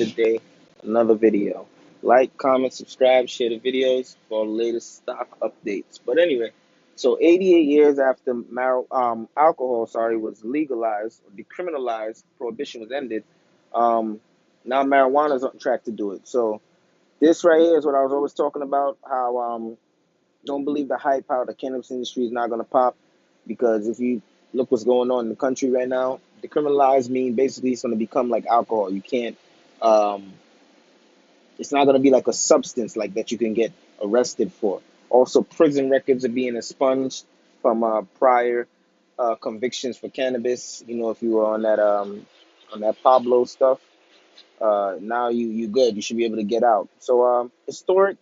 today, another video. Like, comment, subscribe, share the videos for the latest stock updates. But anyway, so 88 years after alcohol, was legalized or decriminalized, prohibition was ended. Um, Now marijuana is on track to do it. So this right here is what I was always talking about. How don't believe the hype, how the cannabis industry is not going to pop, because if you look what's going on in the country right now, decriminalized mean basically it's going to become like alcohol. You can't, um, it's not going to be like a substance like that you can get arrested for. Also, prison records are being expunged from prior convictions for cannabis. You know, if you were on that Pablo stuff, now you good. You should be able to get out. So historic.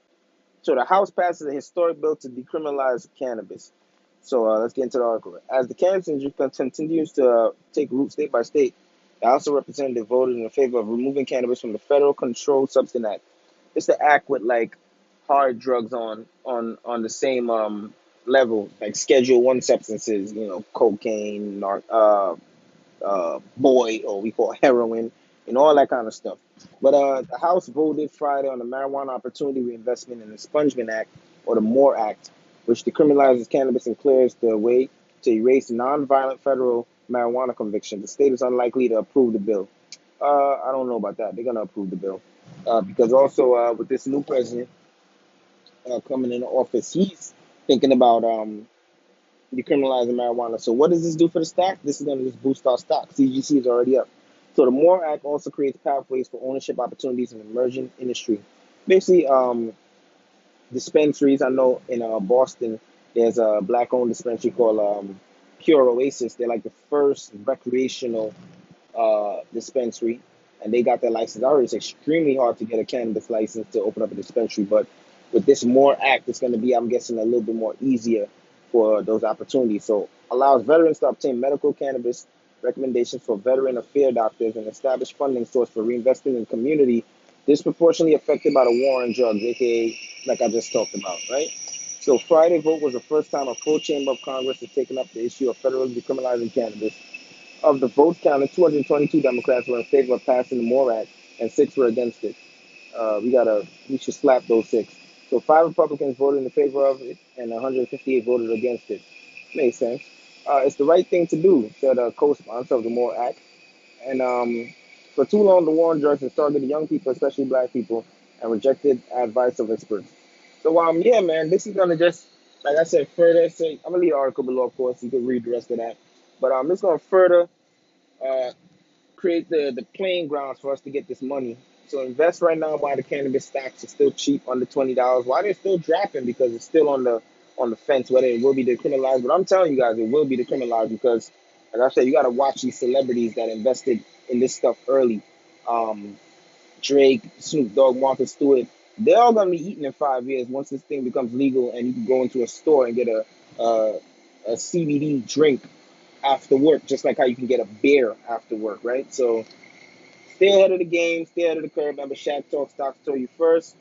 So the House passes a historic bill to decriminalize cannabis. So let's get into the article. As the cannabis industry continues to take root state by state, the House of Representatives voted in favor of removing cannabis from the Federal Controlled Substance Act. It's the act with like hard drugs on the same level, like Schedule One substances, you know, cocaine, boy, or we call heroin, and all that kind of stuff. But the House voted Friday on the Marijuana Opportunity Reinvestment and Expungement Act, or the MORE Act, which decriminalizes cannabis and clears the way to erase nonviolent federal marijuana convictions. The state is unlikely to approve the bill. I don't know about that. They're going to approve the bill. Because also with this new president coming into office, he's thinking about decriminalizing marijuana. So what does this do for the stock? This is going to just boost our stock. CGC is already up. So the MORE Act also creates pathways for ownership opportunities in emerging industry. Basically, dispensaries. I know in Boston, there's a black-owned dispensary called Pure Oasis. They're like the first recreational dispensary, and they got their license. I heard it's extremely hard to get a cannabis license to open up a dispensary, but with this MORE Act, it's going to be, I'm guessing, a little bit more easier for those opportunities. So allows veterans to obtain medical cannabis recommendations for veteran affair doctors and establish funding source for reinvesting in community disproportionately affected by the war on drugs, aka like I just talked about, right? So Friday vote was the first time a full chamber of Congress has taken up the issue of federally decriminalizing cannabis. Of the votes counted, 222 Democrats were in favor of passing the MORE Act, and 6 were against it. We should slap those 6. So 5 Republicans voted in favor of it, and 158 voted against it. Makes sense. It's the right thing to do, said a co-sponsor of the MORE Act. And for too long, the war on drugs has targeted young people, especially black people, and rejected advice of experts. So yeah, man, this is gonna just, like I said, further say, I'm gonna leave the article below, of course. You can read the rest of that. But it's gonna further uh, create the playing grounds for us to get this money. So invest right now while the cannabis stocks are still cheap, under $20. Why they're still dropping? Because it's still on the fence whether it will be decriminalized. But I'm telling you guys, it will be decriminalized because, like I said, you got to watch these celebrities that invested in this stuff early. Um, Drake, Snoop Dogg, Martha Stewart. They're all gonna be eating in 5 years once this thing becomes legal and you can go into a store and get a CBD drink after work, just like how you can get a beer after work, right? So stay ahead of the game, stay ahead of the curve. Remember, Shaq Talk Stocks told you first.